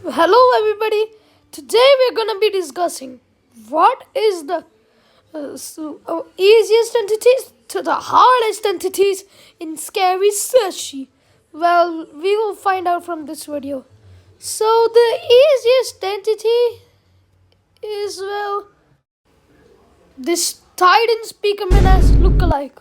Hello, everybody. Today we're gonna be discussing what is the easiest entities to the hardest entities in scary sushi. Well, we will find out from this video. So the easiest entity is this Titan Speaker Menace lookalike.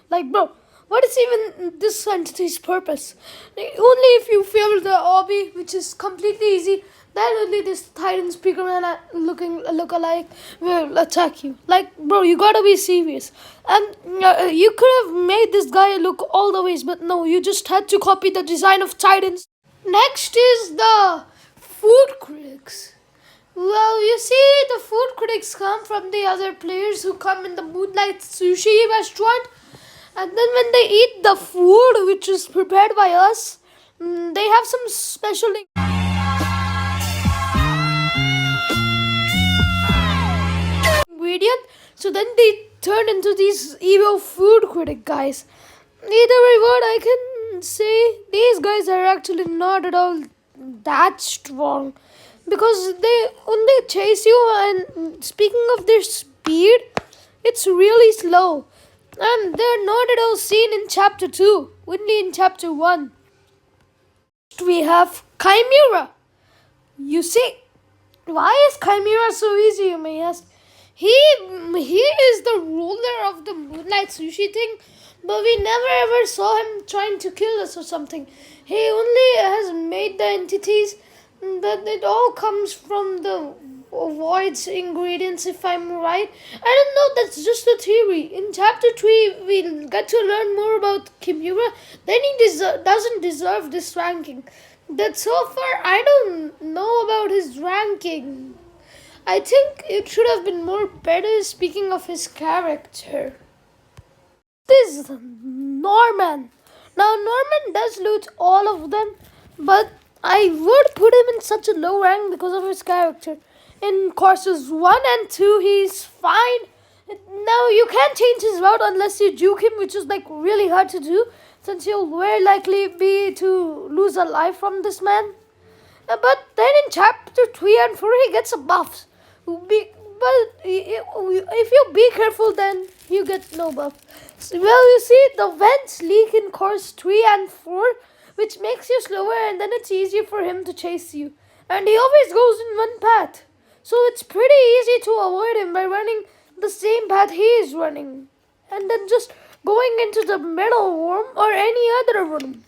Like, bro, what is even this entity's purpose? Only if you fail the obby, which is completely easy, then only this Titan Speaker Man lookalike will attack you. Like, bro, you gotta be serious. And you could have made this guy look all the ways, but no, you just had to copy the design of Titans. Next is the food critics. Well, you see, the food critics come from the other players who come in the Moonlight Sushi restaurant. And then when they eat the food which is prepared by us, they have some special ingredient. So then they turn into these evil food critic guys. Either way, what I can say, these guys are actually not at all that strong. Because they only chase you, and speaking of their speed, it's really slow. And they're not at all seen in chapter 2, only in chapter 1. We have Chimera. You see, why is Chimera so easy, you may ask? He is the ruler of the Moonlight Sushi thing, but we never ever saw him trying to kill us or something. He only has made the entities that it all comes from the void's ingredients, if I'm right. I don't know, that's just a theory. In chapter 3, we'll get to learn more about Kimura. Then he doesn't deserve this ranking. That so far, I don't know about his ranking. I think it should have been more better speaking of his character. This is Norman. Now, Norman does loot all of them, but I would put him in such a low rank because of his character. In courses 1 and 2, he's fine. Now, you can't change his route unless you juke him, which is like really hard to do, since you'll very likely be to lose a life from this man. But then in chapter 3 and 4, he gets a buff. But if you be careful, then you get no buff. Well, you see, the vents leak in course 3 and 4, which makes you slower, and then it's easier for him to chase you. And he always goes in one path. So it's pretty easy to avoid him by running the same path he is running. And then just going into the middle room or any other room.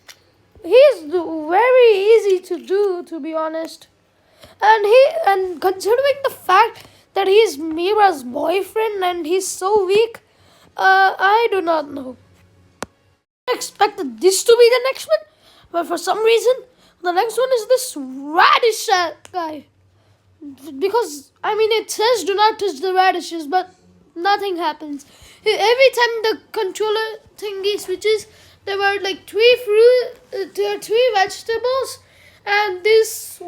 He's very easy to do, to be honest. And considering the fact that he's Mira's boyfriend and he's so weak, I do not know. I expected this to be the next one, but for some reason, the next one is this radish guy. Because, it says do not touch the radishes, but nothing happens. Every time the controller thingy switches, there were like 3 vegetables, and this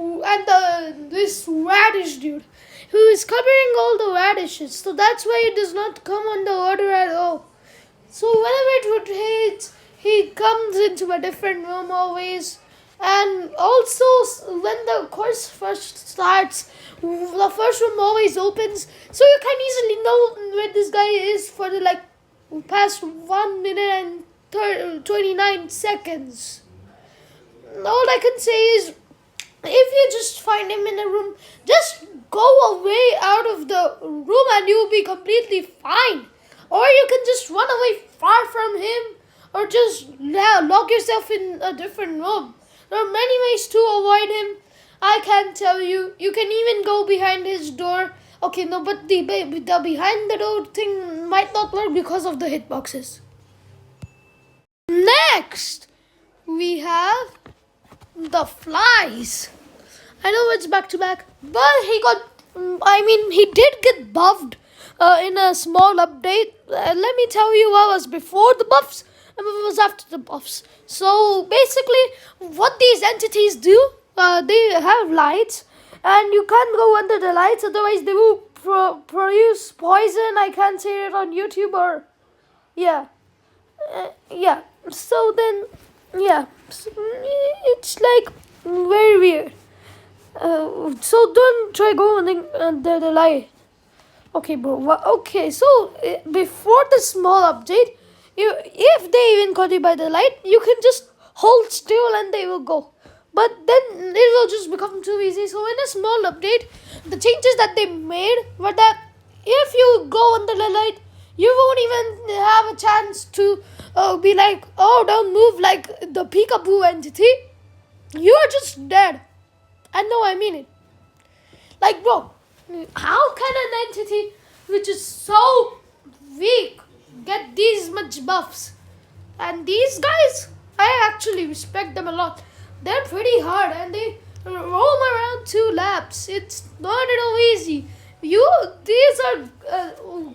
radish dude who is covering all the radishes. So that's why it does not come on the order at all. So whenever it rotates, he comes into a different room always. And also, when the course first starts, the first room always opens, so you can easily know where this guy is for the past 1 minute and 29 seconds. All I can say is, if you just find him in a room, just go away out of the room and you will be completely fine. Or you can just run away far from him, or just lock yourself in a different room. There are many ways to avoid him. I can't tell you. You can even go behind his door. Okay, no, but the behind the door thing might not work because of the hitboxes. Next, we have the flies. I know it's back to back, but he did get buffed in a small update. Let me tell you what was before the buffs and what was after the buffs. So basically, what these entities do, they have lights, and you can't go under the lights, otherwise they will produce poison. I can't say it on YouTube, or yeah. So then, it's like very weird. So don't try going the lie. Okay, bro. Okay, so before the small update, if they even caught you by the light, you can just hold still and they will go. But then it will just become too easy. So in a small update, the changes that they made were that if you go under the light, you won't even have a chance to be like, oh, don't move like the peekaboo entity. You are just dead. And no, I mean it. Like, bro, how can an entity which is so weak get these much buffs? And these guys, I actually respect them a lot. They're pretty hard and they roam around 2 laps. It's not at all easy. These are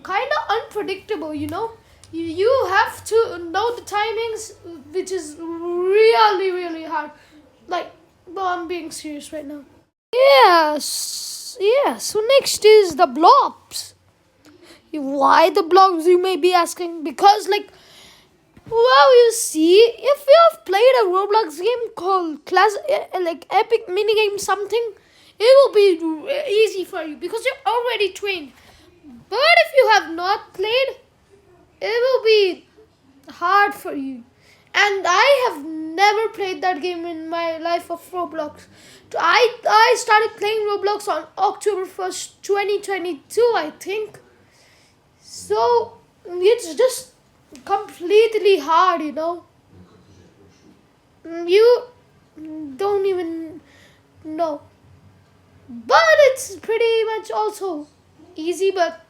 kind of unpredictable, you know. You have to know the timings, which is really, really hard. Like, well, I'm being serious right now. Yes, yes. So next is the blobs. Why the blobs, you may be asking? Because, like, well, you see, if you have played a Roblox game called like Epic Minigame something, it will be easy for you because you're already trained. But if you have not played, it will be hard for you. And I have never played that game in my life of Roblox. I started playing Roblox on October 1st, 2022, I think. So it's just completely hard, you know. You don't even know. But it's pretty much also easy, but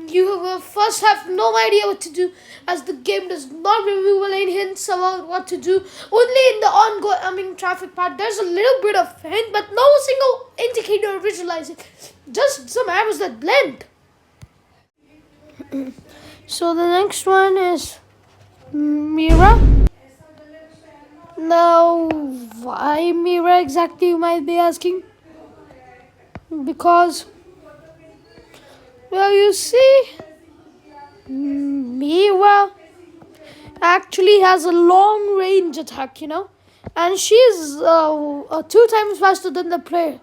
you will first have no idea what to do as the game does not reveal any hints about what to do. Only in the ongoing traffic part there's a little bit of hint, but no single indicator visualizing. Just some arrows that blend. So the next one is Mira. Now, why Mira exactly, you might be asking? Because, well, you see, Mira actually has a long range attack, you know, and she's 2 times faster than the player.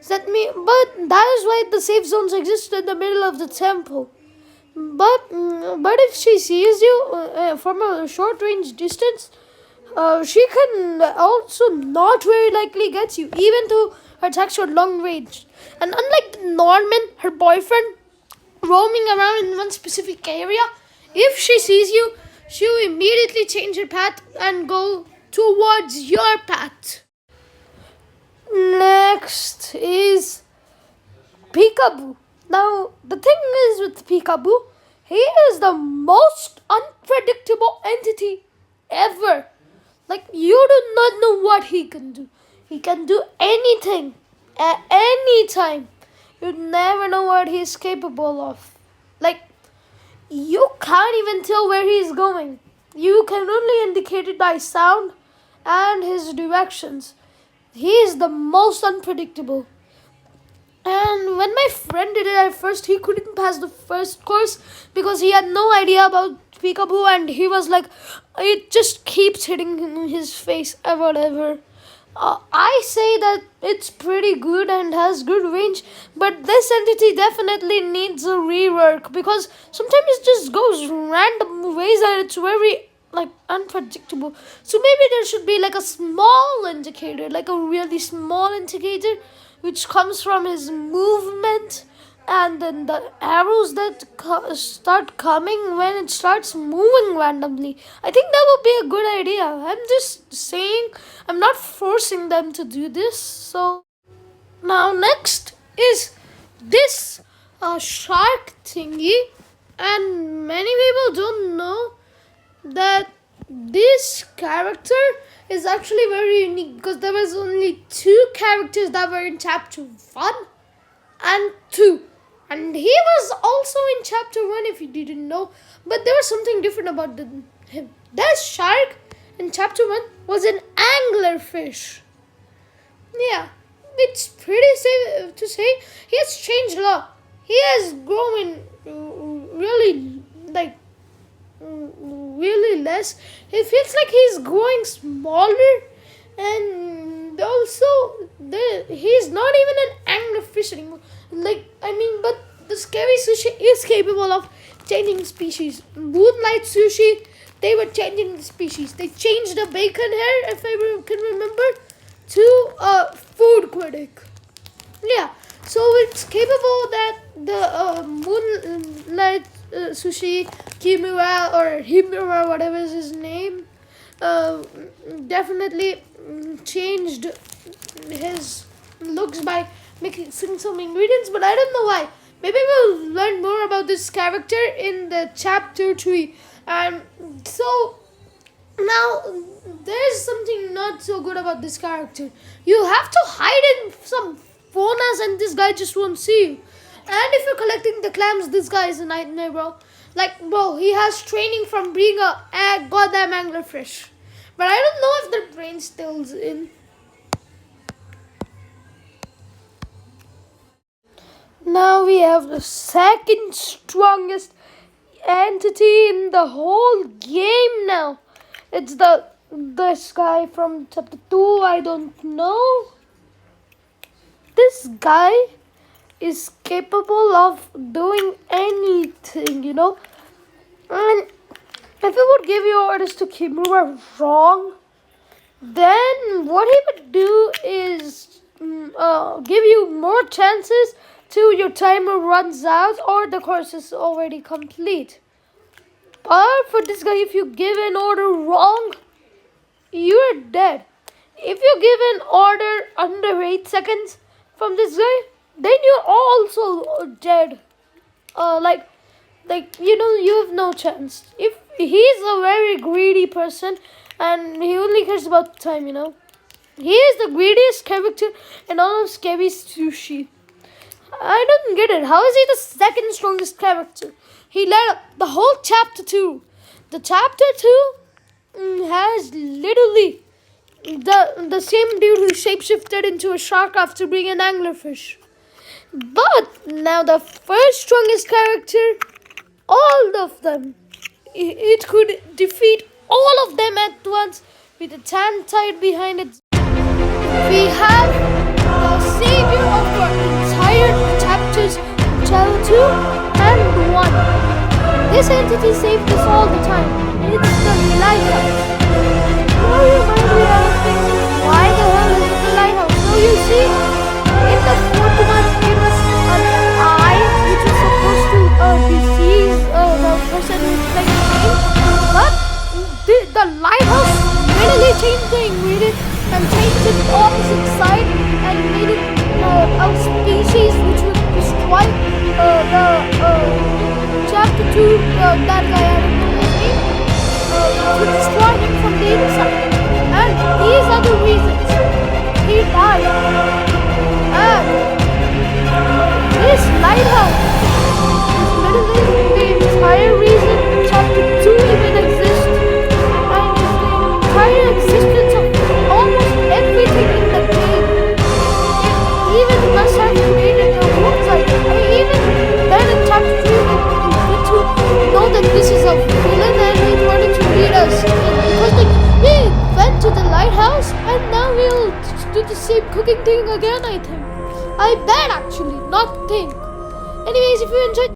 But that is why the safe zones exist in the middle of the temple. But if she sees you from a short range distance, she can also not very likely get you, even though her attacks are long range. And unlike Norman, her boyfriend, roaming around in one specific area, if she sees you, she will immediately change her path and go towards your path. Next is Peekaboo. Now, the thing is with Peekaboo, he is the most unpredictable entity ever. Like, you do not know what he can do. He can do anything at any time. You never know what he's capable of. Like, you can't even tell where he's going. You can only indicate it by sound and his directions. He is the most unpredictable. And when my friend did it at first, he couldn't pass the first course because he had no idea about Peekaboo, and he was like, it just keeps hitting in his face or whatever. I say that it's pretty good and has good range, but this entity definitely needs a rework because sometimes it just goes random ways and it's very like unpredictable. So maybe there should be like a small indicator, like a really small indicator, which comes from his movement, and then the arrows that start coming when it starts moving randomly. I think that would be a good idea. I'm just saying, I'm not forcing them to do this. So now next is this shark thingy, and many people don't know that this character is actually very unique because there was only 2 characters that were in chapter 1 and 2, and he was also in chapter 1 if you didn't know, but there was something different about him. That shark in chapter 1 was an anglerfish. Yeah, it's pretty safe to say he has changed a lot. He has grown really really less. It feels like he's growing smaller, and also, he's not even an anglerfish anymore. But the scary sushi is capable of changing species. Moonlight sushi, they were changing the species. They changed the bacon hair, if I can remember, to a food critic. Yeah, so it's capable that the Moonlight Sushi Kimura or Himura, whatever is his name, uh, definitely changed his looks by mixing some ingredients, but I don't know why. Maybe we'll learn more about this character in the chapter 3. And so now, there's something not so good about this character. You have to hide in some faunas and this guy just won't see you. And if you're collecting the clams, this guy is a nightmare, bro. Bro, he has training from being a goddamn anglerfish. But I don't know if the brain still's in. Now we have the second strongest entity in the whole game now. It's this guy from chapter 2, I don't know. This guy is capable of doing anything, And if he would give you orders to Kimura wrong, then what he would do is give you more chances till your timer runs out or the course is already complete. But for this guy, if you give an order wrong, you're dead. If you give an order under 8 seconds from this guy, then you're also dead. You have no chance. If he's a very greedy person and he only cares about time, He is the greediest character in all of Scary Sushi. I don't get it. How is he the second strongest character? He led up the whole chapter 2. The chapter 2 has literally the same dude who shapeshifted into a shark after being an anglerfish. But now the first strongest character, all of them, it could defeat all of them at once with a tan tied behind it. We have the savior of our entire chapters, chapter 2 and 1. This entity saved us all the time. It's the lighthouse. Now you might be asking, why the hell is it the lighthouse? So you see, in the fourth one, it was an eye which was supposed to deceive the person who's playing the game. But the lighthouse literally changed the ingredient and changed it to the opposite side and made it a species which would destroy chapter 2, that guy, I don't know his name, to destroy him from the inside. And these are the reasons he died. And this lighthouse is literally the entire reason chapter 2 even exists. And is the entire existence of almost everything in the game. It even must have created the rules. Even then in chapter 3, know that this is a villain and he wanted to lead us. Because we went to the lighthouse and now we'll do the same cooking thing again, I think. I bet actually, not think. Anyways, if you enjoyed